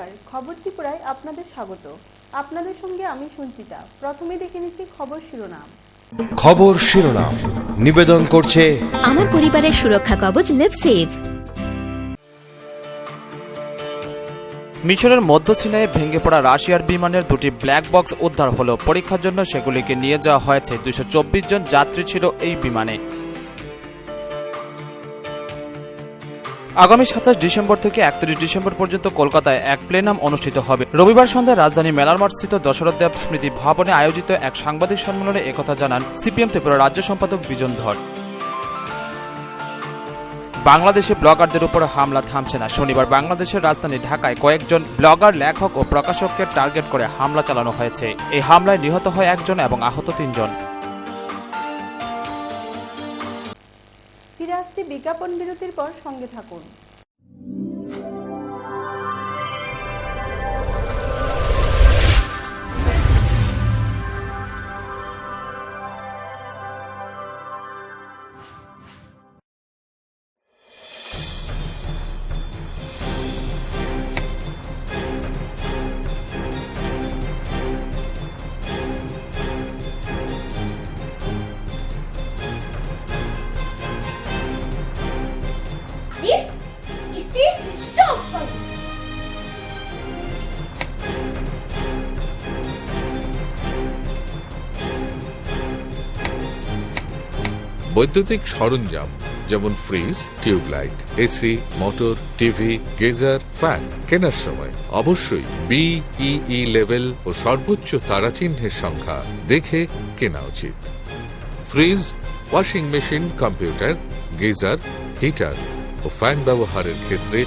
নমস্কার, খবর ত্রিপুরায় আপনাদের স্বাগত। আপনাদের সঙ্গে আমি সঞ্চিতা। প্রথমে দেখে নিচ্ছি খবর শিরোনাম। খবর শিরোনাম নিবেদন করছে আমার পরিবারের সুরক্ষা কবচ লিভসেভ। মিশরের মধ্য সিনাইয়ে ভেঙে পড়া রাশিয়ার বিমানের দুটি ব্ল্যাক বক্স উদ্ধার হলো। পরীক্ষার জন্য সেগুলিকে নিয়ে যাওয়া হয়েছে। 224 জন যাত্রী ছিল এই বিমানে। আগামী 27 ডিসেম্বর থেকে 31 ডিসেম্বর পর্যন্ত কলকাতায় এক প্লেনাম অনুষ্ঠিত হবে। রবিবার সন্ধ্যায় রাজধানী মেলার মাঠস্থিত দশরথ দেব স্মৃতি ভবনে আয়োজিত এক সাংবাদিক সম্মেলনে একথা জানান সিপিএম ত্রিপুরা রাজ্য সম্পাদক বিজন ধর। বাংলাদেশে ব্লগারদের উপর হামলা থামছে না। শনিবার বাংলাদেশের রাজধানী ঢাকায় কয়েকজন ব্লগার, লেখক ও প্রকাশককে টার্গেট করে হামলা চালানো হয়েছে। এই হামলায় নিহত হয় একজন এবং আহত 3 জন। ফিরে আসছি বিজ্ঞাপন বিরতির পর, সঙ্গে থাকুন। বৈদ্যুতিক সরঞ্জাম যেমন fridge, tube light, AC, motor, TV, geyser, fan কেনার সময় অবশ্যই BEE লেভেল ও সর্বোচ্চ তারাচিহ্নের সংখ্যা দেখে কেনা উচিত। Fridge, washing machine, computer, geyser, heater ও ফ্যান ব্যবহারের ক্ষেত্রে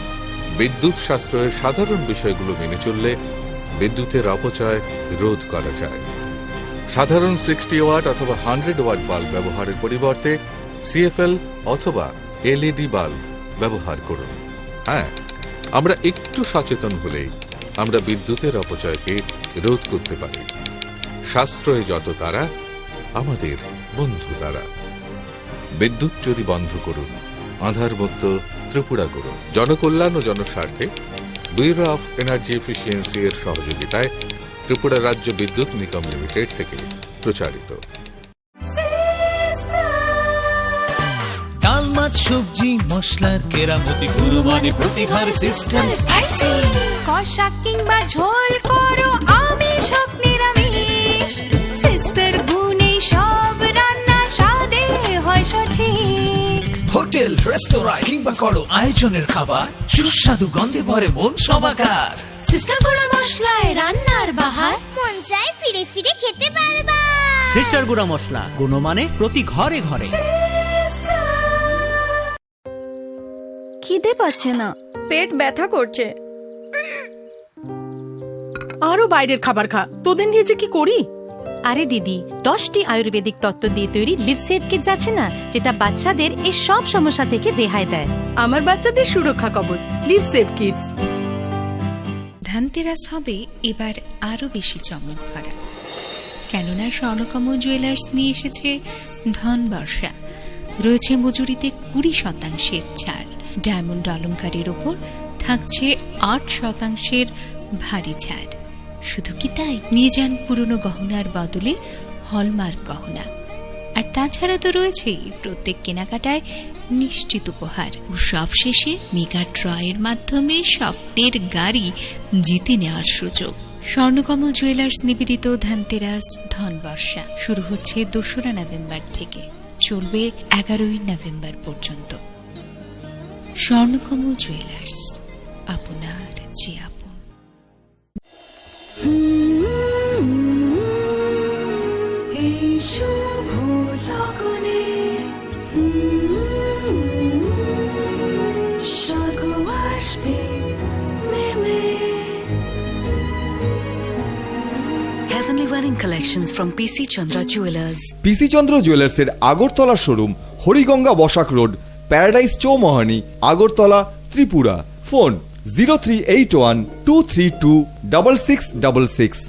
বিদ্যুৎ সাশ্রয়ের সাধারণ বিষয়গুলো মেনে চললে বিদ্যুতের অপচয় রোধ করা যায়। সাধারণ 60 ওয়াট অথবা 100 ওয়াট বাল্ব ব্যবহারের পরিবর্তে CFL অথবা LED বাল্ব ব্যবহার করুন। হ্যাঁ, আমরা একটু সচেতন হলেই আমরা বিদ্যুতের অপচয়কে রোধ করতে পারি। সাশ্রয়ে যত তারা, আমাদের বন্ধু তারা। বিদ্যুৎ চুরি বন্ধ করুন, আধারমুক্ত ত্রিপুরা করুন। জনকল্যাণ ও জনস্বার্থে ব্যুরো অফ এনার্জি এফিসিয়েন্সি এর সহযোগিতায় ত্রিপুরা রাজ্য বিদ্যুৎ নিগম লিমিটেড থেকে প্রচারিত। ডাল, মাছ, সবজি, মশলার কেরামতি গুণমানে প্রতি ঘর সিস্টেম স্পাইসি। কষা কিংবা ঝোল করো আমিষ হোক নিরামিষ, সিস্টার গুণে সব রান্না স্বাদে হয় সঠিক। হোটেল, রেস্তোরাঁ কিংবা করো আয়োজনের খাবার, সুস্বাদু গন্ধে ভরে মন সবাকার। সিস্টার গুঁড়া মশলায় রান্নার বাহার, মন চাই ফিরে ফিরে খেতে পারবা। সিস্টার গুঁড়া মশলা, গুণমানে প্রতি ঘরে ঘরে। খিদে পাচ্ছে না, পেট ব্যথা করছে। আরো বাইরের খাবার খা, তোদের নিয়ে যে কি করি। আরে দিদি, 10টি আয়ুর্বেদিক তত্ত্ব দিয়ে তৈরি লিভসেভ কিটস আছে না, যেটা বাচ্চাদের এই সব সমস্যা থেকে রেহাই দেয়। আমার বাচ্চাদের সুরক্ষা কবচ লিভসেভ কিডস। ধনতেরাস হবে এবার আরো বেশি চমক ভরা, কেননা স্বর্ণকমল জুয়েলার্স নিয়ে এসেছে ধন বর্ষা। রয়েছে মজুরিতে 20% ছাড়। ডায়মন্ড অলংকারের ওপর থাকছে 8% ভারী ছাড়। শুধু কি তাই, নিয়ে যান পুরনো গহনার বদলে হলমার্ক গহনা। আর তাছাড়া তো রয়েছেই প্রত্যেক কেনাকাটায় নিশ্চিত উপহার ও সবশেষে মেগা ড্রয়ের মাধ্যমে স্বপ্নের গাড়ি জিতে নেওয়ার সুযোগ। স্বর্ণকমল জুয়েলার্স নিবেদিত ধনতেরাস ধন বর্ষা শুরু হচ্ছে 2রা নভেম্বর থেকে, চলবে 11ই নভেম্বর পর্যন্ত। স্বর্ণকমল জুয়েলার্স, আপনার যে আপন। Heavenly wedding collections from PC Chandra Jewelers. PC Chandra Jewelers এর Agartala showroom, Hariganga Basak road, paradise Chowmuhani, Agartala, Tripura. Phone 0381-232-6666।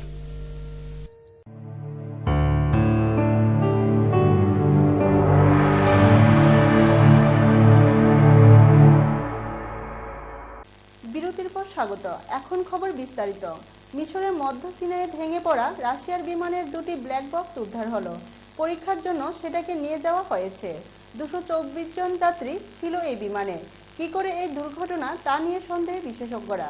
বিরতির পর স্বাগত। এখন খবর বিস্তারিত। মিশরের মধ্য সিনাইয়ে ভেঙে পড়া রাশিয়ার বিমানের দুটি ব্ল্যাক বক্স উদ্ধার হলো। পরীক্ষার জন্য সেটাকে নিয়ে যাওয়া হয়েছে। 224 জন যাত্রী ছিল এই বিমানে। কি করে এই দুর্ঘটনা তা নিয়ে সন্দেহে বিশেষজ্ঞরা।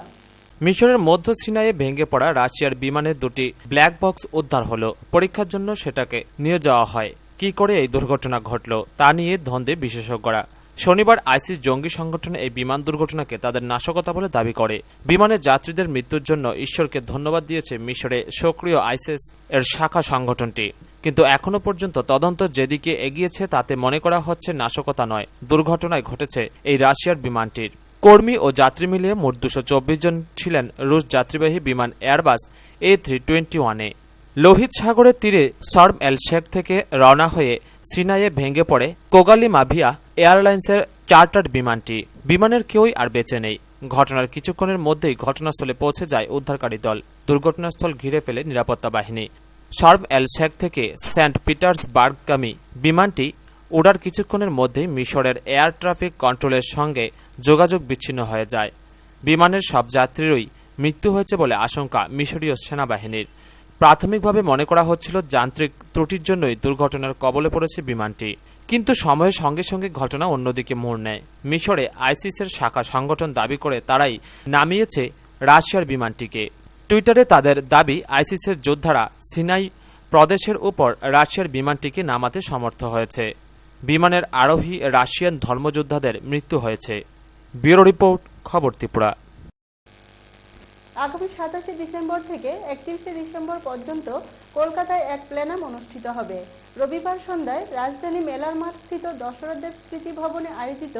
মিশরের মধ্য সিনাইয়ে ভেঙে পড়া রাশিয়ার বিমানের দুটি ব্ল্যাক বক্স উদ্ধার হলো। পরীক্ষার জন্য সেটাকে নিয়ে যাওয়া হয়। কি করে এই দুর্ঘটনা ঘটল তা নিয়ে ধন্দে বিশেষজ্ঞরা। শনিবার আইসিস জঙ্গি সংগঠন এই বিমান দুর্ঘটনাকে তাদের নাশকতা বলে দাবি করে। বিমানের যাত্রীদের মৃত্যুর জন্য ঈশ্বরকে ধন্যবাদ দিয়েছে মিশরে সক্রিয় আইসিস এর শাখা সংগঠনটি। কিন্তু এখনো পর্যন্ত তদন্ত যেদিকে এগিয়েছে তাতে মনে করা হচ্ছে নাশকতা নয়, দুর্ঘটনায় ঘটেছে এই রাশিয়ার বিমানটির। কর্মী ও যাত্রী মিলিয়ে মোট 224 জন ছিলেন রুশ যাত্রীবাহী বিমান এয়ারবাস A321-এ। লোহিত সাগরের তীরে শার্ম এল শেখ থেকে রওনা হয়ে সিনাইয়ে ভেঙে পড়ে কোগালি মাভিয়া এয়ারলাইন্সের চার্টার্ড বিমানটি। বিমানের কেউই আর বেঁচে নেই। ঘটনার কিছুক্ষণের মধ্যেই ঘটনাস্থলে পৌঁছে যায় উদ্ধারকারী দল। দুর্ঘটনাস্থল ঘিরে ফেলে নিরাপত্তা বাহিনী। শার্ম এল শেখ থেকে সেন্ট পিটার্সবার্গগামী বিমানটি ওড়ার কিছুক্ষণের মধ্যেই মিশরের এয়ার ট্রাফিক কন্ট্রোলের সঙ্গে যোগাযোগ বিচ্ছিন্ন হয়ে যায়। বিমানের সব যাত্রীরই মৃত্যু হয়েছে বলে আশঙ্কা মিশরীয় সেনাবাহিনীর। প্রাথমিকভাবে মনে করা হচ্ছিল যান্ত্রিক ত্রুটির জন্যই দুর্ঘটনার কবলে পড়েছে বিমানটি। কিন্তু সময়ের সঙ্গে সঙ্গে ঘটনা অন্যদিকে মোড় নেয়। মিশরে আইসিসের শাখা সংগঠন দাবি করে তারাই নামিয়েছে রাশিয়ার বিমানটিকে। টুইটারে তাদের দাবি আইসিসের যোদ্ধারা সিনাই প্রদেশের উপর রাশিয়ার বিমানটিকে নামাতে সমর্থ হয়েছে। বিমানের আরোহী রাশিয়ান ধর্মযোদ্ধাদের মৃত্যু হয়েছে। ব্যুরো রিপোর্ট, খবর ত্রিপুরা। আগামী 27শে ডিসেম্বর থেকে 31শে ডিসেম্বর পর্যন্ত কলকাতায় এক প্লেনাম অনুষ্ঠিত হবে। রবিবার সন্ধ্যায় রাজধানী মেলার মাঠ স্থিত দশরথদেব স্মৃতি ভবনে আয়োজিত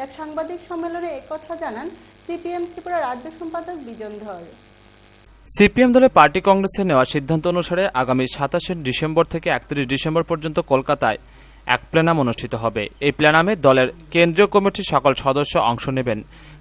এক সাংবাদিক সম্মেলনে একথা জানান সিপিএম ত্রিপুরা রাজ্য সম্পাদক বিজন ধর। সিপিএম দলের পার্টি কংগ্রেসে নেওয়া সিদ্ধান্ত অনুসারে আগামী 27শে ডিসেম্বর থেকে 31 ডিসেম্বর পর্যন্ত কলকাতায় এক প্লেনাম অনুষ্ঠিত হবে। এই প্লেনামে দলের কেন্দ্রীয় কমিটির সকল সদস্য অংশ নেবেন।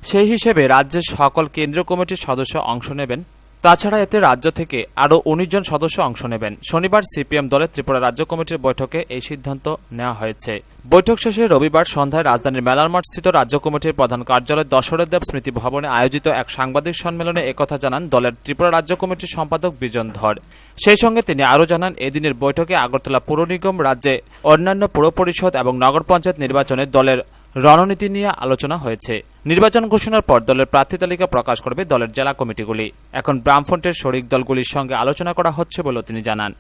সেই হিসেবে রাজ্যের সকল কেন্দ্রীয় কমিটির সদস্য অংশ নেবেন। তাছাড়া এতে রাজ্য থেকে আরও 19 জন সদস্য অংশ নেবেন। শনিবার সিপিএম দলের ত্রিপুরা রাজ্য কমিটির বৈঠকে এই সিদ্ধান্ত নেওয়া হয়েছে। বৈঠক শেষে রবিবার সন্ধ্যায় রাজধানীর মেলার মাঠ স্থিত রাজ্য কমিটির প্রধান কার্যালয় দশরথদেব স্মৃতি ভবনে আয়োজিত এক সাংবাদিক সম্মেলনে একথা জানান দলের ত্রিপুরা রাজ্য কমিটির সম্পাদক বিজন ধর। সেই সঙ্গে তিনি আরও জানান, এদিনের বৈঠকে আগরতলা পুর নিগম, রাজ্যে অন্যান্য পুর পরিষদ এবং নগর পঞ্চায়েত নির্বাচনে দলের রণনীতি নিয়ে আলোচনা হয়েছে। নির্বাচন ঘোষণার পর দলের প্রার্থী তালিকা প্রকাশ করবে দলের জেলা কমিটিগুলি। এখন বামফ্রন্টের শরিক দলগুলির সঙ্গে আলোচনা করা হচ্ছে বলে তিনি জানান।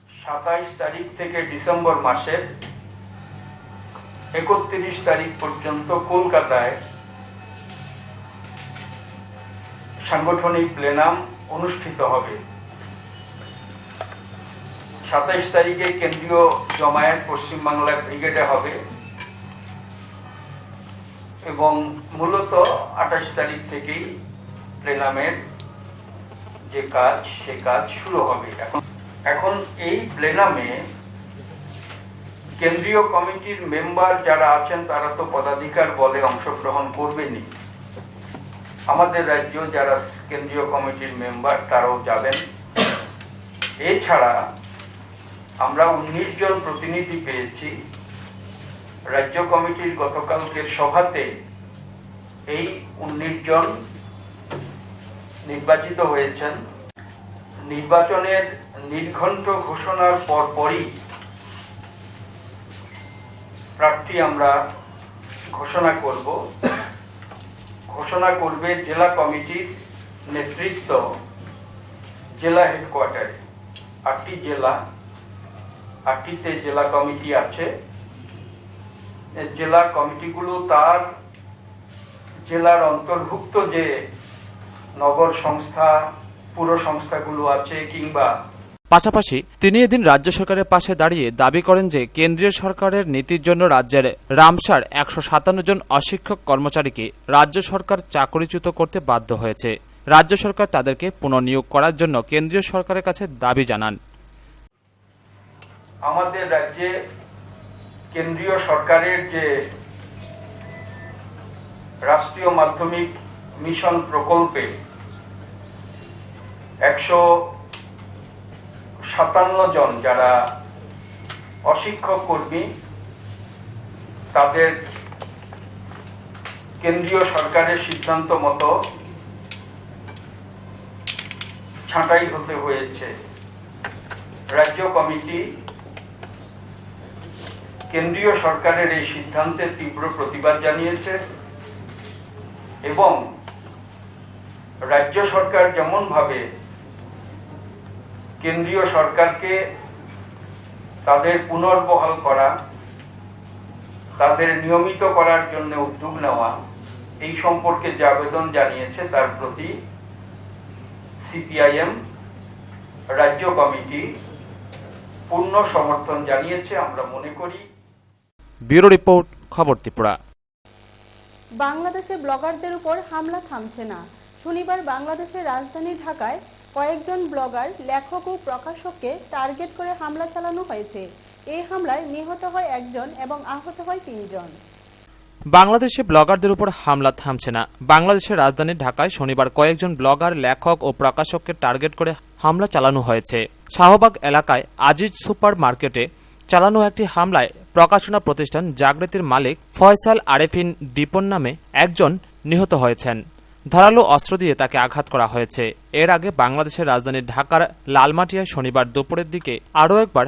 27 তারিখ থেকে ডিসেম্বর মাসের 31 তারিখ পর্যন্ত কলকাতায় সাংগঠনিক প্লেনাম অনুষ্ঠিত হবে। 27 তারিখে কেন্দ্রীয় জমায়েত পশ্চিমবাংলার ব্রিগেডে হবে এবং মূলত 28 তারিখ থেকেই প্লেনামের যে কাজ সে কাজ শুরু হবে। এখন এই প্লেনামে কেন্দ্রীয় কমিটির মেম্বার যারা আছেন তারা তো পদাধিকার বলে অংশগ্রহণ করবেনই। আমাদের রাজ্য যারা কেন্দ্রীয় কমিটির মেম্বার তারাও যাবেন। এছাড়া আমরা 19 জন প্রতিনিধি পেয়েছি। রাজ্য কমিটির গতকালকের সভাতে এই 19 জন নির্বাচিত হয়েছেন। নির্বাচনের নির্ঘণ্ট ঘোষণার পরপরই প্রার্থী আমরা ঘোষণা করবে জেলা কমিটির নেতৃত্ব জেলা হেডকোয়ার্টারে। 8টিতে জেলা কমিটি আছে। জেলা কমিটিগুলো তার জেলার অন্তর্ভুক্ত যে নগর সংস্থা, পুর সংস্থাগুলো আছে কিংবা পাশাপাশি তিনি এদিন রাজ্য সরকারের পাশে দাঁড়িয়ে দাবি করেন যে কেন্দ্রীয় সরকারের নীতির জন্য রাজ্যের রামসার 157 জন অশিক্ষক কর্মচারীকে রাজ্য সরকার চাকরিচ্যুত করতে বাধ্য হয়েছে। রাজ্য সরকার তাদেরকে পুনর্নিয়োগ করার জন্য কেন্দ্রীয় সরকারের কাছে দাবি জানান। আমাদের রাজ্যে কেন্দ্রীয় সরকারের যে রাষ্ট্রীয় মাধ্যমিক মিশন প্রকল্পে 157 জন যারা অশিক্ষক কর্মী তাদের কেন্দ্রীয় সরকারের সিদ্ধান্ত মতো ছাঁটাই হতে হয়েছে। রাজ্য কমিটি কেন্দ্রীয় সরকারের এই সিদ্ধান্তের তীব্র প্রতিবাদ জানিয়েছে এবং রাজ্য সরকার যেমন ভাবে কেন্দ্রীয় সরকারকে তাদের পুনর্বহাল করা, তাদের নিয়মিত করার জন্য উদ্যোগ নেওয়া, এই সম্পর্কে যে আবেদন জানিয়েছে তার প্রতি সিপিআইএম রাজ্য কমিটি পূর্ণ সমর্থন জানিয়েছে। আমরা মনে করি। ব্যুরো রিপোর্ট, খবর ত্রিপুরা। বাংলাদেশে ব্লগারদের উপর হামলা থামছে না। শনিবার বাংলাদেশের রাজধানী ঢাকায় কয়েকজন ব্লগার, লেখক ও প্রকাশককে টার্গেট করে হামলা চালানো হয়েছে। এই হামলায় নিহত হয় একজন এবং আহত হয় 3 জন। বাংলাদেশে ব্লগারদের উপর হামলা থামছে না। বাংলাদেশের রাজধানী ঢাকায় শনিবার কয়েকজন ব্লগার, লেখক ও প্রকাশককে টার্গেট করে হামলা চালানো হয়েছে। শাহবাগ এলাকায় আজিজ সুপার মার্কেটে চালানো একটি হামলায় প্রকাশনা প্রতিষ্ঠান জাগৃতির মালিক ফয়সাল আরেফিন দীপন নামে একজন নিহত হয়েছেন। ধারালো অস্ত্র দিয়ে তাকে আঘাত করা হয়েছে। এর আগে বাংলাদেশের রাজধানী ঢাকার লালমাটিয়ায় শনিবার দুপুরের দিকে আরও একবার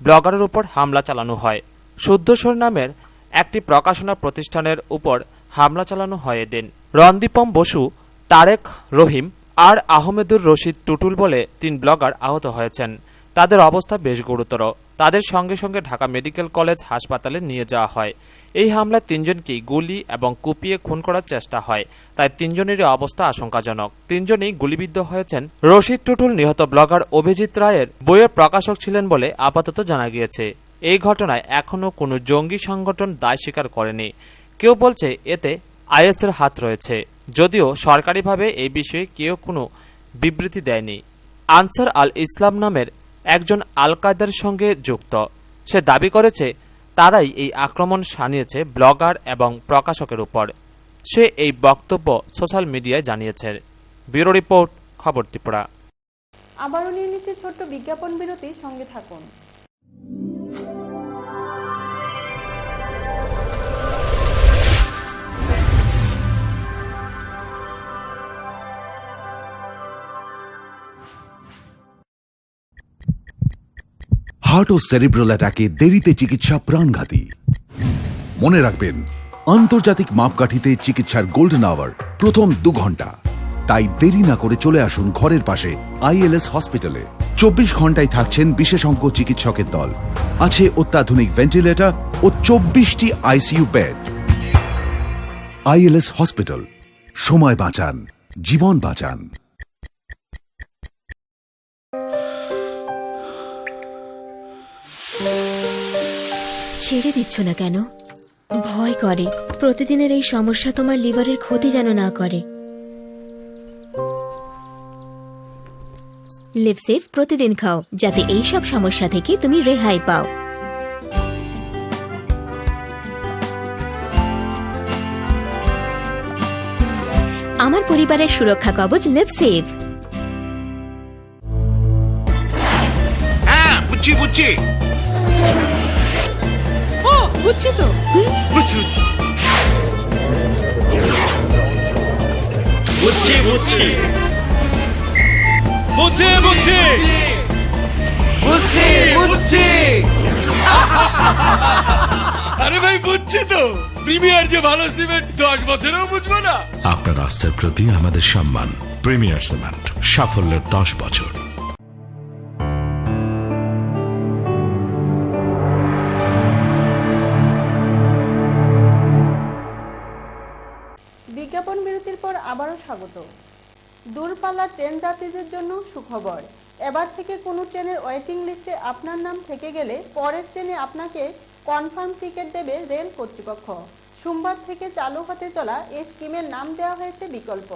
ব্লগারের উপর হামলা চালানো হয়। শুদ্ধস্বর নামের একটি প্রকাশনা প্রতিষ্ঠানের উপর হামলা চালানো হয় এদিন। রণদীপম বসু, তারেক রহিম আর আহমেদুর রশিদ টুটুল বলে 3 ব্লগার আহত হয়েছেন। তাদের অবস্থা বেশ গুরুতর। তাদের সঙ্গে সঙ্গে ঢাকা মেডিকেল কলেজ হাসপাতালে নিয়ে যাওয়া হয়। এই হামলায় 3 জনকেই গুলি এবং কুপিয়ে খুন করার চেষ্টা হয়, তাই 3 জনেরই অবস্থা আশঙ্কাজনক। 3 জনই গুলিবিদ্ধ হয়েছেন। রশিদ টুটুল নিহত ব্লগার অভিজিৎ রায়ের বইয়ের প্রকাশক ছিলেন বলে আপাতত জানা গিয়েছে। এই ঘটনায় এখনও কোনো জঙ্গি সংগঠন দায় স্বীকার করেনি। কেউ বলছে এতে আইএসের হাত রয়েছে, যদিও সরকারিভাবে এই বিষয়ে কেউ কোনো বিবৃতি দেয়নি। আনসার আল ইসলাম নামের একজন আল কায়দার সঙ্গে যুক্ত। সে দাবি করেছে তারাই এই আক্রমণ শানিয়েছে ব্লগার এবং প্রকাশকের উপর। সে এই বক্তব্য সোশ্যাল মিডিয়ায় জানিয়েছে। ব্যুরো রিপোর্ট, খবর ত্রিপুরা। আবারও নিয়ে নিচ্ছে ছোট্ট বিজ্ঞাপন বিরতি, সঙ্গে থাকুন। হার্ট ও সেরিব্রাল অ্যাটাকে দেরিতে চিকিৎসা প্রাণঘাতী। মনে রাখবেন, আন্তর্জাতিক মাপকাঠিতে চিকিৎসার গোল্ডেন আওয়ার প্রথম 2 ঘন্টা। তাই দেরি না করে চলে আসুন ঘরের পাশে আইএলএস হসপিটালে। 24 ঘন্টায় থাকছেন বিশেষজ্ঞ চিকিৎসকের দল। আছে অত্যাধুনিক ভেন্টিলেটর ও 24টি আইসিইউ বেড। আইএলএস হসপিটাল, সময় বাঁচান, জীবন বাঁচান। ছেড়ে দিচ্ছ না কেন? ভয় করে প্রতিদিনের এই সমস্যা তোমার লিভারের ক্ষতি যেন না করে। লিভসেভ প্রতিদিন খাও, যাতে এই সব সমস্যা থেকে তুমি রেহাই পাও। আমার পরিবারের সুরক্ষা কবচ লিভসেভ। হ্যাঁ, বুঝছি বুঝছি বুঝছি তো, বুঝছি বুঝছি বুঝছি বুঝছি বুঝছি বুঝছি বুঝছি বুঝছি আরে ভাই, বুঝছি তো। প্রিমিয়ার যে ভালো সিমেন্ট 10 বছরেও বুঝবো না। আপনার আস্থার প্রতি আমাদের সম্মান। প্রিমিয়ার সিমেন্ট, সাফল্যের 10 বছর। বিজ্ঞাপন বিরতির পর আবারও স্বাগত। দূরপাল্লা ট্রেন যাত্রীদের জন্য সুখবর। এবার থেকে কোনো ট্রেনের ওয়েটিং লিস্টে আপনার নাম থেকে গেলে পরের ট্রেনে আপনাকে কনফার্ম টিকিট দেবে রেল কর্তৃপক্ষ। সোমবার থেকে চালু হতে চলা এই স্কিমের নাম দেওয়া হয়েছে বিকল্প।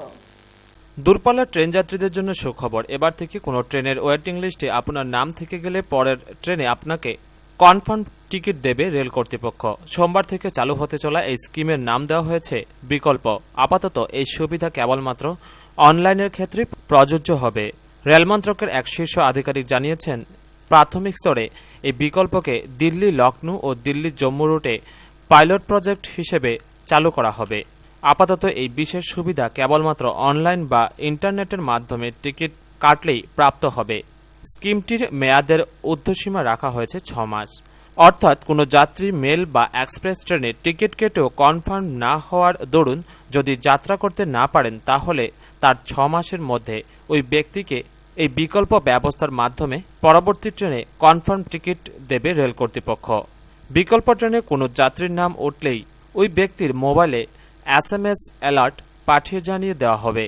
দূরপাল্লার ট্রেন যাত্রীদের জন্য সুখবর। এবার থেকে কোনো ট্রেনের ওয়েটিং লিস্টে আপনার নাম থেকে গেলে পরের ট্রেনে আপনাকে কনফার্ম টিকিট দেবে রেল কর্তৃপক্ষ। সোমবার থেকে চালু হতে চলা এই স্কিমের নাম দেওয়া হয়েছে বিকল্প। আপাতত এই সুবিধা কেবলমাত্র অনলাইনের ক্ষেত্রে প্রযোজ্য হবে। রেল মন্ত্রকের এক শীর্ষ আধিকারিক জানিয়েছেন, প্রাথমিক স্তরে এই বিকল্পকে দিল্লি লখনৌ ও দিল্লি জম্মু রুটে পাইলট প্রজেক্ট হিসেবে চালু করা হবে। আপাতত এই বিশেষ সুবিধা কেবলমাত্র অনলাইন বা ইন্টারনেটের মাধ্যমে টিকিট কাটলেই প্রাপ্ত হবে। স্কিমটির মেয়াদের ঊর্ধ্বসীমা রাখা হয়েছে 6 মাস। অর্থাৎ কোনো যাত্রী মেল বা এক্সপ্রেস ট্রেনে টিকিট কেটেও কনফার্ম না হওয়ার দরুন যদি যাত্রা করতে না পারেন তাহলে তার 6 মাসের মধ্যে ওই ব্যক্তিকে এই বিকল্প ব্যবস্থার মাধ্যমে পরবর্তী ট্রেনে কনফার্ম টিকিট দেবে রেল কর্তৃপক্ষ। বিকল্প ট্রেনে কোনো যাত্রীর নাম উঠলেই ওই ব্যক্তির মোবাইলে SMS অ্যালার্ট পাঠিয়ে জানিয়ে দেওয়া হবে।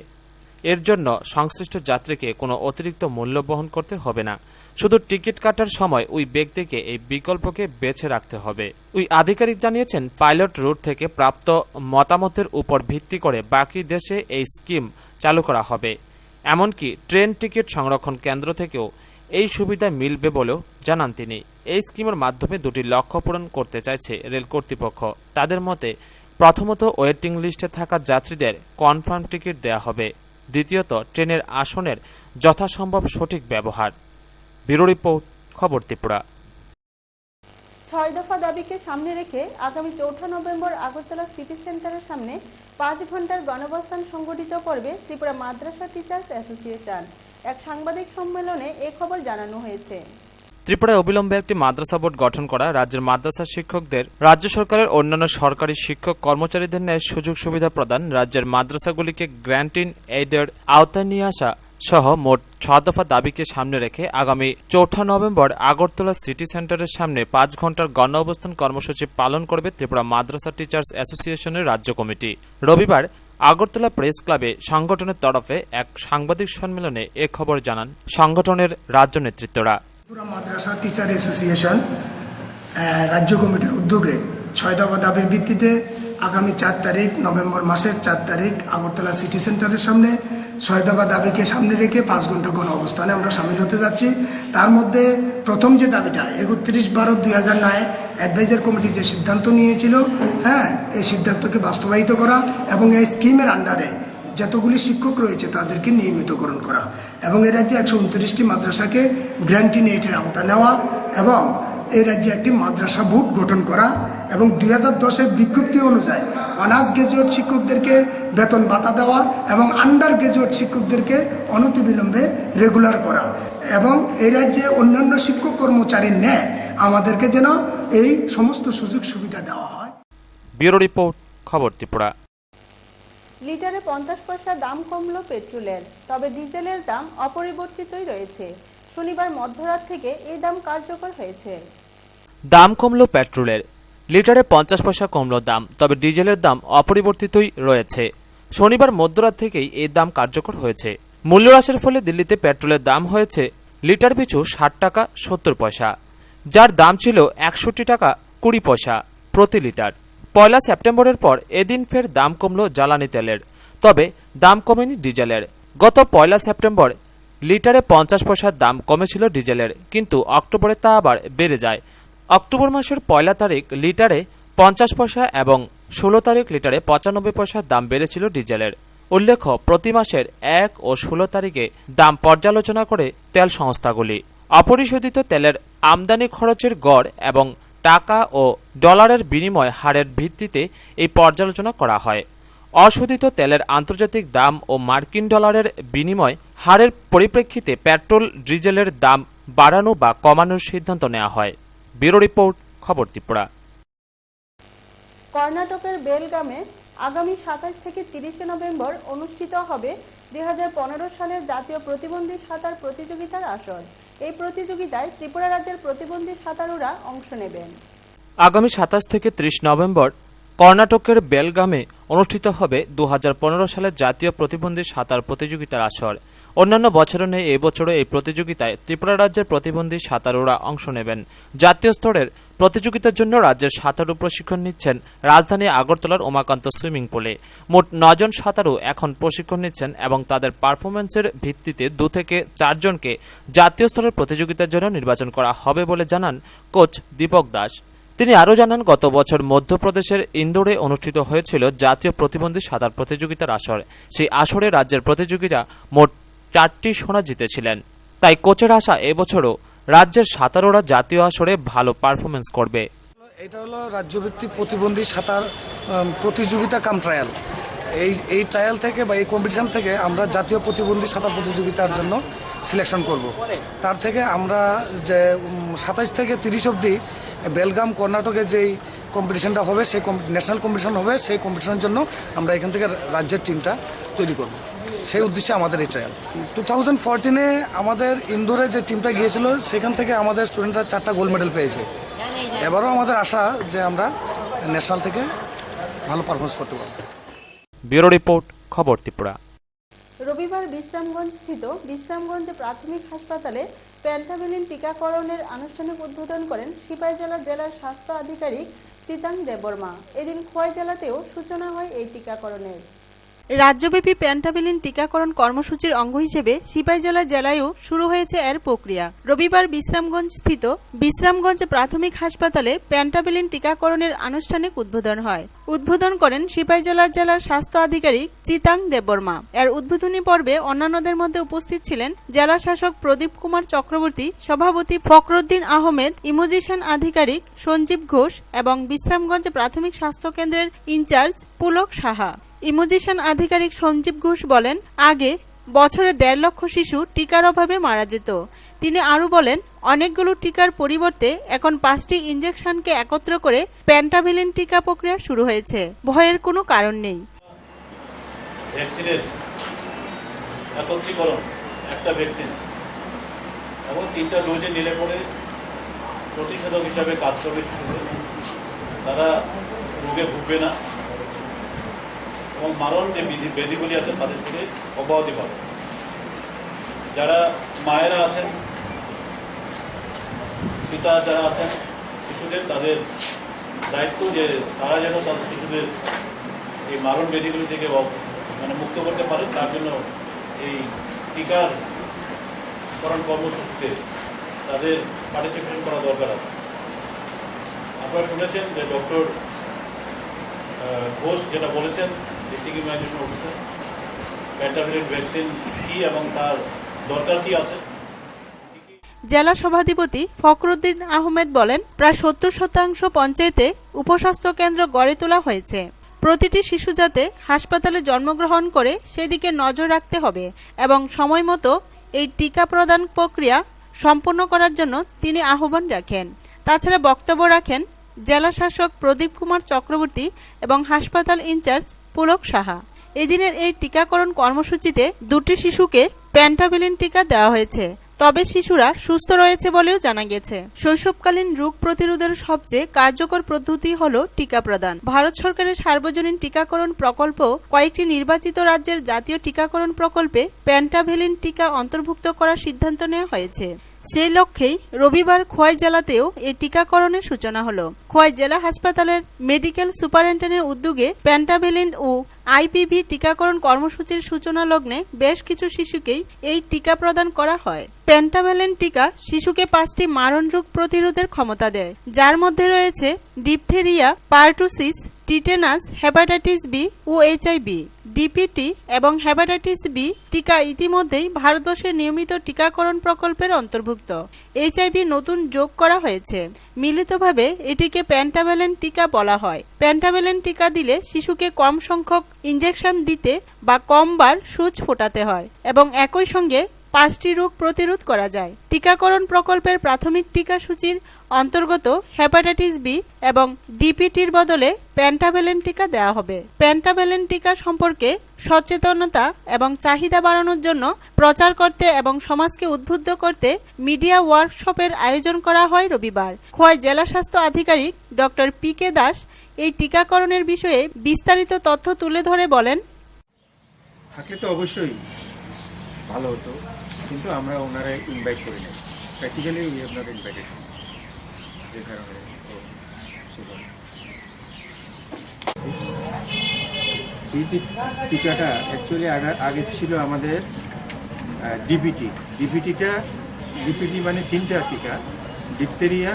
এর জন্য সংশ্লিষ্ট যাত্রীকে কোনো অতিরিক্ত মূল্য বহন করতে হবে না। শুধু টিকিট কাটার সময় ওই ব্যক্তিকে এই বিকল্পকে বেছে রাখতে হবে। ওই আধিকারিক জানিয়েছেন, পাইলট রুট থেকে প্রাপ্ত মতামতের উপর ভিত্তি করে বাকি দেশে এই স্কিম চালু করা হবে। এমনকি ট্রেন টিকিট সংরক্ষণ কেন্দ্র থেকেও এই সুবিধা মিলবে বলেও জানান তিনি। এই স্কিমের মাধ্যমে দুটি লক্ষ্য পূরণ করতে চাইছে রেল কর্তৃপক্ষ। তাদের মতে, প্রথমত ওয়েটিং লিস্টে থাকা যাত্রীদের কনফার্ম টিকিট দেওয়া হবে। দ্বিতীয়ত, ট্রেনের আসনের যথাসম্ভব সঠিক ব্যবহার। ব্যুরো রিপোর্ট, খবর ত্রিপুরা। 6 দফা দাবিকে সামনে রেখে আগামী 4 নভেম্বর আগরতলা সিটি সেন্টারের সামনে 5 ঘন্টার গণঅবস্থান সংগঠিত করবে ত্রিপুরা মাদ্রাসা টিচার্স অ্যাসোসিয়েশন। এক সাংবাদিক সম্মেলনে এ খবর জানানো হয়েছে। ত্রিপুরায় অবিলম্বে একটি মাদ্রাসা বোর্ড গঠন করা, রাজ্যের মাদ্রাসা শিক্ষকদের রাজ্য সরকারের অন্যান্য সরকারি শিক্ষক কর্মচারীদের ন্যায় সুযোগ সুবিধা প্রদান, রাজ্যের মাদ্রাসাগুলিকে গ্র্যান্ট ইন এইডের আওতায় নিয়ে আসা সহ মোট 6 দফা দাবিকে সামনে রেখে আগামী 4 নভেম্বর আগরতলা সিটি সেন্টারের সামনে 5 ঘন্টার গণ অবস্থান কর্মসূচি পালন করবে ত্রিপুরা মাদ্রাসা টিচার্স অ্যাসোসিয়েশনের রাজ্য কমিটি। রবিবার আগরতলা প্রেস ক্লাবে সংগঠনের তরফে এক সাংবাদিক সম্মেলনে এ খবর জানান সংগঠনের রাজ্য নেতৃত্বরা। ত্রিপুরা মাদ্রাসা টিচার অ্যাসোসিয়েশন রাজ্য কমিটির উদ্যোগে 6 দফা দাবির ভিত্তিতে আগামী 4 তারিখ নভেম্বর মাসের 4 তারিখ আগরতলা সিটি সেন্টারের সামনে 6 দফা দাবিকে সামনে রেখে 5 ঘন্টা গণ অবস্থানে আমরা সামিল হতে যাচ্ছি। তার মধ্যে প্রথম যে দাবিটা 31/12/2009 অ্যাডভাইজার কমিটি যে সিদ্ধান্ত নিয়েছিল, এই সিদ্ধান্তকে বাস্তবায়িত করা এবং এই স্কিমের আন্ডারে যতগুলি শিক্ষক রয়েছে তাদেরকে নিয়মিতকরণ করা এবং এই রাজ্যে 129টি মাদ্রাসাকে গ্র্যান্ট ইন এইডের আওতায় নেওয়া এবং এই রাজ্যে একটি মাদ্রাসা বোর্ড গঠন করা এবং 2010-এর বিজ্ঞপ্তি অনুযায়ী অনার্স গ্রাজুয়েট শিক্ষকদেরকে বেতন ভাতা দেওয়া এবং আন্ডার গ্রাজুয়েট শিক্ষকদেরকে অনতিবিলম্বে রেগুলার করা এবং এই রাজ্যে অন্যান্য শিক্ষক কর্মচারীর ন্যায় আমাদেরকে যেন এই সমস্ত সুযোগ সুবিধা দেওয়া হয়। ব্যুরো রিপোর্ট, খবর ত্রিপুরা। লিটারে 50 পয়সা দাম কমলো পেট্রোলের, তবে ডিজেলের দাম অপরিবর্তিতই রয়েছে। শনিবার মধ্যরাত থেকে এই দাম কার্যকর হয়েছে। দাম কমলো পেট্রোলের, লিটারে 50 পয়সা কমলো দাম, তবে ডিজেলের দাম অপরিবর্তিতই রয়েছে। শনিবার মধ্যরাত থেকেই এই দাম কার্যকর হয়েছে। মূল্য হ্রাসের ফলে দিল্লিতে পেট্রোলের দাম হয়েছে লিটার পিছু 60 টাকা 70 পয়সা, যার দাম ছিল 61 টাকা 20 পয়সা প্রতি লিটার। 1 সেপ্টেম্বরের পর এদিন ফের দাম কমল জ্বালানি তেলের, তবে দাম কমেনি ডিজেলের। গত 1 সেপ্টেম্বর লিটারে 50 পয়সার দাম কমেছিল ডিজেলের, কিন্তু অক্টোবরে তা আবার বেড়ে যায়। অক্টোবর মাসের 1 তারিখ লিটারে 50 পয়সা এবং 16 তারিখ লিটারে 95 পয়সার দাম বেড়েছিল ডিজেলের। উল্লেখ্য, প্রতি মাসের 1 ও 16 তারিখে দাম পর্যালোচনা করে তেল সংস্থাগুলি। অপরিশোধিত তেলের আমদানি খরচের গড় এবং টাকা ও ডলারের বিনিময় হারের ভিত্তিতে এই পর্যালোচনা করা হয়। অশোধিত তেলের আন্তর্জাতিক দাম ও মার্কিন ডলারের বিনিময় হারের পরিপ্রেক্ষিতে পেট্রোল ডিজেলের দাম বাড়ানো বা কমানোর সিদ্ধান্ত নেওয়া হয়। ব্যুরো রিপোর্ট, খবর ত্রিপুরা। কর্ণাটকের বেলগামে আগামী 27 থেকে 30 নভেম্বর অনুষ্ঠিত হবে 2015 সালের জাতীয় প্রতিবন্ধী সাঁতার প্রতিযোগিতার আসর। এই প্রতিযোগিতায় ত্রিপুরা রাজ্যের প্রতিবন্ধী সাঁতারুরা অংশ নেবেন। আগামী 27 থেকে 30 নভেম্বর কর্ণাটকের বেলগামে অনুষ্ঠিত হবে 2015 সালের জাতীয় প্রতিবন্ধী সাঁতার প্রতিযোগিতার আসর। অন্যান্য বছরের ন্যায় এবছরও এই প্রতিযোগিতায় ত্রিপুরা রাজ্যের প্রতিবন্ধী সাঁতারুরা অংশ নেবেন। জাতীয় স্তরের প্রতিযোগিতার জন্য রাজ্যের সাঁতারু প্রশিক্ষণ নিচ্ছেন রাজধানী আগরতলার উমাকান্ত সুইমিং পুলে। মোট 9 জন সাঁতারু এখন প্রশিক্ষণ নিচ্ছেন এবং তাদের পারফরমেন্সের ভিত্তিতে 2 থেকে 4 জনকে জাতীয় স্তরের প্রতিযোগিতার জন্য নির্বাচন করা হবে বলে জানান কোচ দীপক দাস। তিনি আরও জানান, গত বছর মধ্যপ্রদেশের ইন্দোরে অনুষ্ঠিত হয়েছিল জাতীয় প্রতিবন্ধী সাঁতার প্রতিযোগিতার আসর। সেই আসরে রাজ্যের প্রতিযোগীরা মোট 4টি সোনা জিতেছিলেন। তাই কোচের আশা এবছরও রাজ্যের সাঁতারুরা জাতীয় আসরে ভালো পারফরমেন্স করবে। এটা হলো রাজ্যভিত্তিক প্রতিবন্ধী সাঁতার প্রতিযোগিতা কাম ট্রায়াল। এই ট্রায়াল থেকে বা এই কম্পিটিশন থেকে আমরা জাতীয় প্রতিবন্ধী সাঁতার প্রতিযোগিতার জন্য সিলেকশন করব। তার থেকে আমরা যে 27 থেকে 30 অবধি বেলগাম কর্ণাটকে যেই কম্পিটিশনটা হবে, সেই ন্যাশনাল কম্পিটিশন হবে, সেই কম্পিটিশনের জন্য আমরা এখান থেকে রাজ্যের টিমটা তৈরি করব। সেই উদ্দেশ্যে আমাদের এই ট্রায়াল। 2014-এ আমাদের ইন্দোরে যে টিমটা গিয়েছিল সেখান থেকে আমাদের স্টুডেন্টরা 4টা গোল্ড মেডেল পেয়েছে। এবারও আমাদের আশা যে আমরা ন্যাশনাল থেকে ভালো পারফরমেন্স করতে পারব। ব্যুরো রিপোর্ট, খবর ত্রিপুরা। রবিবার বিশ্রামগঞ্জ স্থিত বিশ্রামগঞ্জ প্রাথমিক হাসপাতালে পেন্টাভেলিন টিকাকরণের আনুষ্ঠানিক উদ্বোধন করেন সিপাহীজলা জেলার স্বাস্থ্য আধিকারিক চিতাং দেববর্মা। এদিন খোয়াই জেলাতেও সূচনা হয় এই টিকাকরণের। রাজ্যব্যাপী পেন্টাভেলিন টিকাকরণ কর্মসূচির অঙ্গ হিসেবে সিপাহীজলা জেলায়ও শুরু হয়েছে এর প্রক্রিয়া। রবিবার বিশ্রামগঞ্জ স্থিত বিশ্রামগঞ্জ প্রাথমিক হাসপাতালে পেন্টাভেলিন টিকাকরণের আনুষ্ঠানিক উদ্বোধন হয়। উদ্বোধন করেন সিপাহীজলা জেলার স্বাস্থ্য আধিকারিক চিতাং দেববর্মা। এর উদ্বোধনী পর্বে অন্যান্যদের মধ্যে উপস্থিত ছিলেন জেলা শাসক প্রদীপ কুমার চক্রবর্তী, সভাপতি ফখরুদ্দিন আহমেদ, ইমোজিশন আধিকারিক সঞ্জীব ঘোষ এবং বিশ্রামগঞ্জ প্রাথমিক স্বাস্থ্য কেন্দ্রের ইনচার্জ পুলক সাহা। ইমোজিশন আধিকারিক সঞ্জীব ঘোষ বলেন, আগে বছরে 1.5 লক্ষ শিশু টিকার অভাবে মারা যেত। তিনি আরও বলেন, অনেকগুলো টিকার পরিবর্তে এখন 5টি ইনজেকশনকে একত্র করে পেন্টাভেলিন টিকা প্রক্রিয়া শুরু হয়েছে। ভয়ের কোনো কারণ নেই। ভ্যাকসিনের একত্রীকরণ, একটা ভ্যাকসিন এবং 3টা ডোজে নিলে পরে প্রতিষেধক হিসাবে কাজ করবে শিশুদের। তারা রোগে ভুগবে না এবং মারণ যে ব্যাধিগুলি আছে তাদের থেকে অব্যাহতি পাবে। যারা মায়েরা আছেন, পিতা যারা আছেন শিশুদের, তাদের দায়িত্ব যে তারা যেন তাদের শিশুদের এই মারণ ব্যাধিগুলি থেকে মুক্ত করতে পারেন। তার জন্য এই টিকাকরণ কর্মসূচিতে তাদের পার্টিসিপেশন করা দরকার আছে। আপনারা শুনেছেন যে ডক্টর ঘোষ যেটা বলেছেন, ডিস্ট্রিক্ট ইমিউনাইজেশন অফিসার, পেন্টাভেলিন ভ্যাকসিন কি এবং তার দরকার কি আছে। জেলা সভাধিপতি ফখরুদ্দিন আহমেদ বলেন, প্রায় 70% পঞ্চায়েতে উপস্বাস্থ্য কেন্দ্র গড়ে তোলা হয়েছে। প্রতিটি শিশু যাতে হাসপাতালে জন্মগ্রহণ করে সেদিকে নজর রাখতে হবে এবং সময় মতো এই টিকা প্রদান প্রক্রিয়া সম্পন্ন করার জন্য তিনি আহ্বান রাখেন। তাছাড়া বক্তব্য রাখেন জেলা শাসক প্রদীপ কুমার চক্রবর্তী এবং হাসপাতাল ইনচার্জ পুলক সাহা। এদিনের এই টিকাকরণ কর্মসূচিতে 2টি শিশুকে পেন্টাভেলিন টিকা দেওয়া হয়েছে, তবে শিশুরা সুস্থ রয়েছে বলেও জানা গেছে। শৈশবকালীন রোগ প্রতিরোধের সবচেয়ে কার্যকর পদ্ধতি হল টিকা প্রদান। ভারত সরকারের সার্বজনীন টিকাকরণ প্রকল্প কয়েকটি নির্বাচিত রাজ্যের জাতীয় টিকাকরণ প্রকল্পে পেন্টাভেলিন টিকা অন্তর্ভুক্ত করার সিদ্ধান্ত নেওয়া হয়েছে। সেই লক্ষ্যেই রবিবার খোয়াই জেলাতেও এই টিকাকরণের সূচনা হলো। খোয়াই জেলা হাসপাতালের মেডিকেল সুপারিনটেন্ডেন্টের উদ্যোগে পেন্টাভেলিন ও আইপিভি টিকাকরণ কর্মসূচির সূচনা লগ্নে বেশ কিছু শিশুকেই এই টিকা প্রদান করা হয়। পেন্টাভেলিন টিকা শিশুকে 5টি মারণ রোগ প্রতিরোধের ক্ষমতা দেয়, যার মধ্যে রয়েছে diphtheria, pertussis, tetanus, hepatitis B ও এইচআইভি। ডিপিটি এবং হেপাটাইটিস বি টিকা ইতিমধ্যেই ভারতবর্ষের নিয়মিত টিকাকরণ প্রকল্পের অন্তর্ভুক্ত। এইচআইভি নতুন যোগ করা হয়েছে। মিলিতভাবে এটিকে পেন্টাভেলিন টিকা বলা হয়। পেন্টাভেলিন টিকা দিলে শিশুকে কম সংখ্যক ইনজেকশন দিতে বা কমবার সূচ ফোটাতে হয় এবং একই সঙ্গে 5টি রোগ প্রতিরোধ করা যায়। টিকাকরণ প্রকল্পের প্রাথমিক টিকা সূচির অন্তর্গত হেপাটাইটিস বি এবং ডিপিটির বদলে পেন্টাভেলিন টিকা দেওয়া হবে। পেন্টাভেলিন টিকা সম্পর্কে সচেতনতা এবং চাহিদা বাড়ানোর জন্য প্রচার করতে এবং সমাজকে উদ্বুদ্ধ করতে মিডিয়া ওয়ার্কশপের আয়োজন করা হয় রবিবার। খোয়াই জেলা স্বাস্থ্য আধিকারিক ডক্টর পি.কে. দাস এই টিকাকরণের বিষয়ে বিস্তারিত তথ্য তুলে ধরে বলেন, থাকলে তো অবশ্যই ভালো হতো, কিন্তু আমরা ওনারা ইনভাইট করি না, practically we have not invited. এই কারণে এই যে টিকাটা অ্যাকচুয়ালি আগে ছিল আমাদের ডিপিটি মানে 3টা টিকা, ডিপথেরিয়া,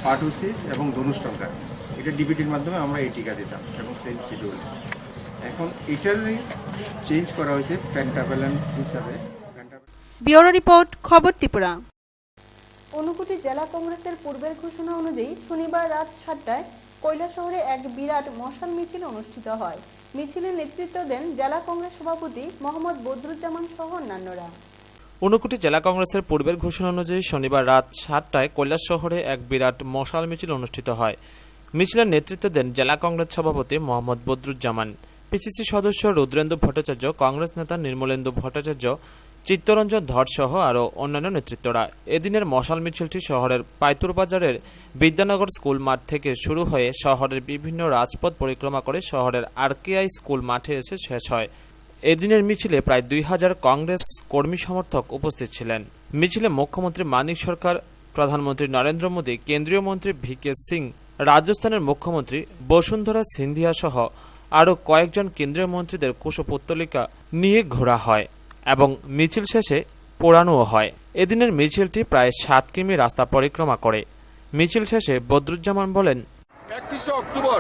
পারটুসিস এবং ধনুষ্টঙ্কার। এটা ডিপিটির মাধ্যমে আমরা এই টিকা দিতাম এবং সেম শিডিউল। এখন এটারই চেঞ্জ করা হয়েছে পেন্টাভেলিন হিসাবে। ব্যুরো রিপোর্ট, খবর ত্রিপুরা। ঊনকোটি জেলা কংগ্রেসের পূর্বের ঘোষণা অনুযায়ী শনিবার রাত 7টায় কৈলাসহরে এক বিরাট মশাল মিছিল অনুষ্ঠিত হয়। মিছিলে নেতৃত্ব দেন জেলা কংগ্রেস সভাপতি মোহাম্মদ বদরুজ্জামান সহ অন্যান্যরা। ঊনকোটি জেলা কংগ্রেসের পূর্বের ঘোষণা অনুযায়ী শনিবার রাত 7টায় কৈলাসহরে এক বিরাট মশাল মিছিল অনুষ্ঠিত হয়। মিছিলের নেতৃত্ব দেন জেলা কংগ্রেস সভাপতি মোহাম্মদ বদরুজ্জামান, পিসিসি সদস্য রুদ্রেন্দু ভট্টাচার্য, কংগ্রেস নেতা নির্মলেন্দু ভট্টাচার্য, চিত্তরঞ্জন ধর সহ আরও অন্যান্য নেতৃত্বরা। এদিনের মশাল মিছিলটি শহরের পাইতুর বাজারের বিদ্যানগর স্কুল মাঠ থেকে শুরু হয়ে শহরের বিভিন্ন রাজপথ পরিক্রমা করে শহরের আরকেআই স্কুল মাঠে এসে শেষ হয়। এদিনের মিছিলে প্রায় 2000 কংগ্রেস কর্মী সমর্থক উপস্থিত ছিলেন। মিছিলে মুখ্যমন্ত্রী মানিক সরকার, প্রধানমন্ত্রী নরেন্দ্র মোদী, কেন্দ্রীয় মন্ত্রী ভিকে সিং, রাজস্থানের মুখ্যমন্ত্রী বসুন্ধরা সিন্ধিয়া সহ আরও কয়েকজন কেন্দ্রীয় মন্ত্রীদের কুশপুত্তলিকা নিয়ে ঘোরা হয় এবং মিছিল শেষে পোড়ানোও হয়। এদিনের মিছিলটি প্রায় 7 কিমি রাস্তা পরিক্রমা করে। মিছিল শেষে বদরুজ্জামান বলেন, 31 অক্টোবর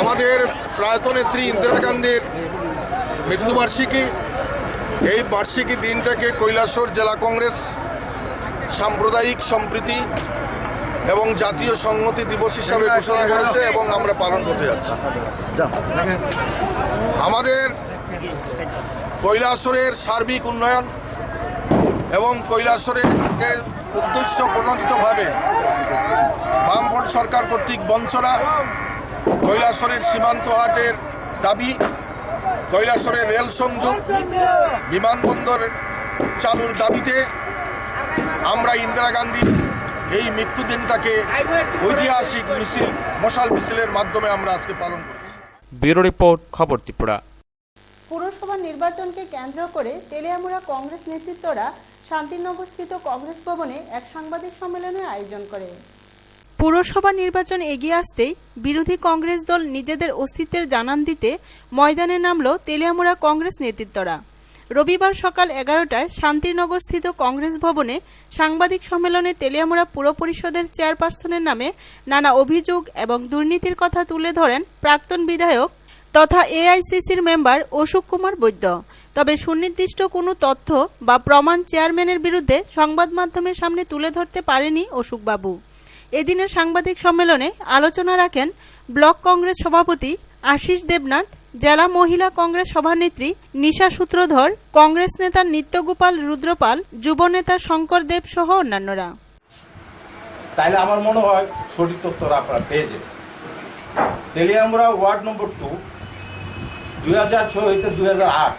আমাদের প্রয়াত নেত্রী ইন্দিরা গান্ধীর মৃত্যুবার্ষিকী। এই বার্ষিকী দিনটাকে কৈলাসহর জেলা কংগ্রেস সাম্প্রদায়িক সম্প্রীতি এবং জাতীয় সংহতি দিবস হিসাবে ঘোষণা করেছে এবং আমরা পালন করতে যাচ্ছি। আমাদের কৈলাসহরের সার্বিক উন্নয়ন এবং কৈলাসহরের উদ্দেশ্য প্রণোদিতভাবে বামফ্রন্ট সরকার কর্তৃক বঞ্চনা, কৈলাসহরের সীমান্ত হাটের দাবি, কৈলাসহরের রেল সংযোগ, বিমানবন্দর চালুর দাবিতে আমরা ইন্দিরা গান্ধীর এই মৃত্যুদিনটাকে ঐতিহাসিক মিছিল, মশাল মিছিলের মাধ্যমে আমরা আজকে পালন করছি। ব্যুরো রিপোর্ট, খবর ত্রিপুরা। পুরসভা নির্বাচনকে কেন্দ্র করে তেলিয়ামুড়া কংগ্রেস নেতৃত্বরা শান্তিনগরস্থিত কংগ্রেস ভবনে এক সাংবাদিক সম্মেলনের আয়োজন করে। পুরসভা নির্বাচন এগিয়ে আসতেই বিরোধী কংগ্রেস দল নিজেদের অস্তিত্বের জানান দিতে ময়দানে নামল তেলিয়ামুড়া কংগ্রেস নেতৃত্বরা। রবিবার সকাল 11টায় শান্তিনগরস্থিত কংগ্রেস ভবনে সাংবাদিক সম্মেলনে তেলিয়ামুড়া পুর পরিষদের চেয়ারপারসনের নামে নানা অভিযোগ এবং দুর্নীতির কথা তুলে ধরেন প্রাক্তন বিধায়ক তথা এআইসিসির মেম্বার অশোক কুমার বৈদ্য। তবে সুনির্দিষ্ট কোনো তথ্য বা প্রমাণ চেয়ারম্যানের বিরুদ্ধে সংবাদ মাধ্যমের সামনে তুলে ধরতে পারেনি অশোকবাবু। এদিনের সাংবাদিক সম্মেলনে আলোচনা রাখেন ব্লক কংগ্রেস সভাপতি আশিস দেবনাথ, জেলা মহিলা কংগ্রেস সভানেত্রী নিশা সূত্রধর, কংগ্রেস নেতা নিত্যগোপাল রুদ্রপাল, যুব নেতা শঙ্কর দেব সহ অন্যান্যরা। তাইলে আমার মনে হয় সঠিক তথ্যরা আপনারা পেয়ে যাবেন। তেলিয়ামুড়া ওয়ার্ড নম্বর 2, 2006 হইতে 2008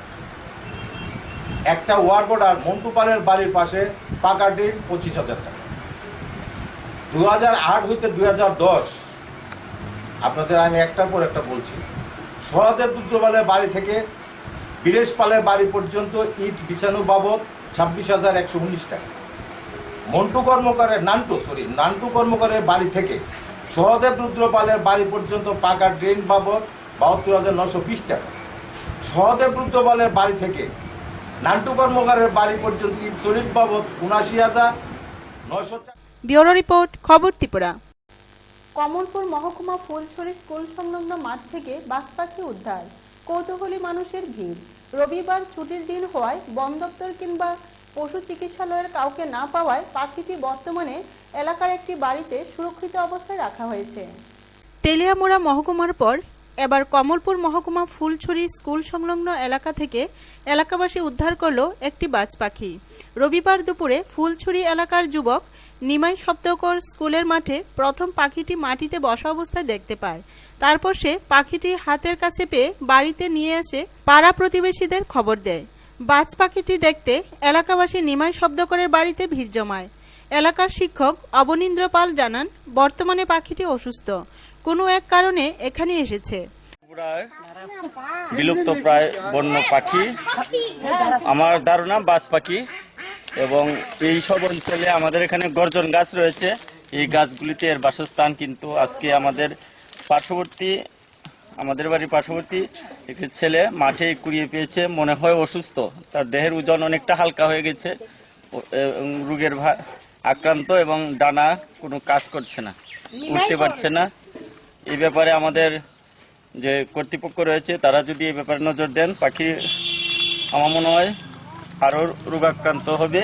একটা ওয়ার্ড অর্ডার মন্টু পালের বাড়ির পাশে পাকাটি 25,000 টাকা। 2008 হইতে 2010 আপনাদের আমি একটার পর একটা বলছি। সহদেব রুদ্রপালের বাড়ি থেকে বীরেশ পালের বাড়ি পর্যন্ত ইট বিছানো বাবদ 26,119 টাকা। নান্টু কর্মকারের বাড়ি থেকে সহদেব রুদ্রপালের বাড়ি পর্যন্ত পাকা ড্রেন বাবদ 72,920 টাকা। সহদেব রুদ্রপালের বাড়ি থেকে নান্টু কর্মকারের বাড়ি পর্যন্ত ইট সলিড বাবদ 79,900 টাকা। ব্যুরো রিপোর্ট, খবর ত্রিপুরা। কমলপুর মহকুমা ফুলছড়ি স্কুল সংলগ্ন মাঠ থেকে বাজ পাখি উদ্ধার, কৌতূহলী মানুষের ভিড়। রবিবার ছুটির দিন হওয়ায় বন দপ্তর কিংবা পশু চিকিৎসালয়ের কাউকে না পাওয়ায় পাখিটি বর্তমানে এলাকার একটি বাড়িতে সুরক্ষিত অবস্থায় রাখা হয়েছে। তেলিয়ামুড়া মহকুমার পর এবার কমলপুর মহকুমা ফুলছড়ি স্কুল সংলগ্ন এলাকা থেকে এলাকাবাসী উদ্ধার করল একটি বাজ পাখি। রবিবার দুপুরে ফুলছড়ি এলাকার যুবক নিমাই সপ্তকর স্কুলের মাঠে প্রথম পাখিটি মাটিতে বসা অবস্থায় দেখতে পায়। তারপর সে পাখিটি হাতের কাছে পেয়ে বাড়িতে নিয়ে এসে পাড়া প্রতিবেশীদের খবর দেয়। বাজ পাখিটি দেখতে এলাকাবাসী নিমাই শব্দকরের বাড়িতে ভিড় জমায়। এলাকার শিক্ষক অবনীন্দ্র পাল জানান, বর্তমানে পাখিটি অসুস্থ, কোনো এক কারণে এখানে এসেছে। বিলুপ্ত প্রায় বন্য পাখি, আমার ধারণা বাজ পাখি, এবং এই সব অঞ্চলে আমাদের এখানে গর্জন গাছ রয়েছে, এই গাছগুলিতে এর বাসস্থান। কিন্তু আজকে আমাদের বাড়ির পার্শ্ববর্তী একটি ছেলে মাঠে কুড়িয়ে পেয়েছে, মনে হয় অসুস্থ, তার দেহের ওজন অনেকটা হালকা হয়ে গেছে, রোগের আক্রান্ত এবং ডানা কোনো কাজ করছে না, উঠতে পারছে না। এই ব্যাপারে আমাদের যে কর্তৃপক্ষ রয়েছে তারা যদি এই ব্যাপারে নজর দেন, পাখি আমার মনে হয় আরও রোগাক্রান্ত হবে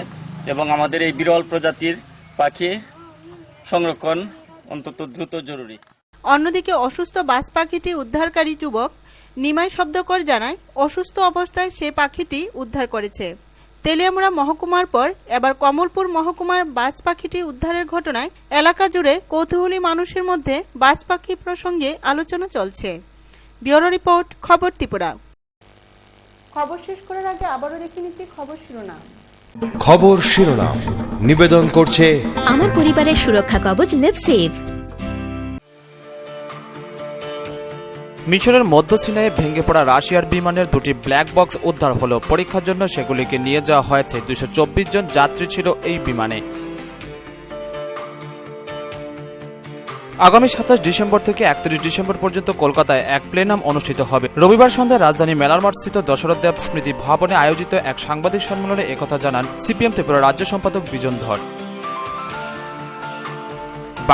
এবং আমাদের এই বিরল প্রজাতির পাখি সংরক্ষণ অন্তত দ্রুত জরুরি। অন্যদিকে অসুস্থ বাজ পাখিটি উদ্ধারকারী যুবক নিমাই শব্দকর জানায় অসুস্থ অবস্থায় সে পাখিটি উদ্ধার করেছে। তেলিয়ামুড়া মহকুমার পর এবার কমলপুর মহকুমার বাজ পাখিটি উদ্ধারের ঘটনায় এলাকা জুড়ে কৌতূহলী মানুষের মধ্যে বাজ পাখি প্রসঙ্গে আলোচনা চলছে। ব্যুরো রিপোর্ট, খবর ত্রিপুরা। খবর শেষ করার আগে আবারও দেখে নিচ্ছি খবর শিরোনাম। খবর শিরোনাম নিবেদন করছে আমার পরিবারের সুরক্ষা কবচ লিভসেভ। মিশরের মধ্য সিনাইয়ে ভেঙে পড়া রাশিয়ার বিমানের দুটি ব্ল্যাক বক্স উদ্ধার হলো। পরীক্ষার জন্য সেগুলিকে নিয়ে যাওয়া হয়েছে। 224 জন যাত্রী ছিল এই বিমানে। আগামী 27 ডিসেম্বর থেকে 31 ডিসেম্বর পর্যন্ত কলকাতায় এক প্লেনাম অনুষ্ঠিত হবে। রবিবার সন্ধ্যায় রাজধানী মেলার মাঠস্থিত দশরথ দেব স্মৃতি ভবনে আয়োজিত এক সাংবাদিক সম্মেলনে একথা জানান সিপিএম ত্রিপুরা রাজ্য সম্পাদক বিজন ধর।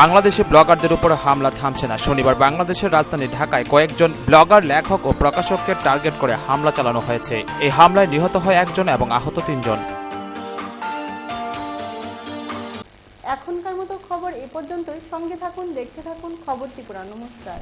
বাংলাদেশে ব্লগারদের উপর হামলা থামছে না। শনিবার বাংলাদেশের রাজধানী ঢাকায় কয়েকজন ব্লগার, লেখক ও প্রকাশককে টার্গেট করে হামলা চালানো হয়েছে। এই হামলায় নিহত হয় একজন এবং আহত 3 জন। এখনকার মতো খবর এ পর্যন্তই। সঙ্গে থাকুন, দেখতে থাকুন খবর ত্রিপুরা। নমস্কার।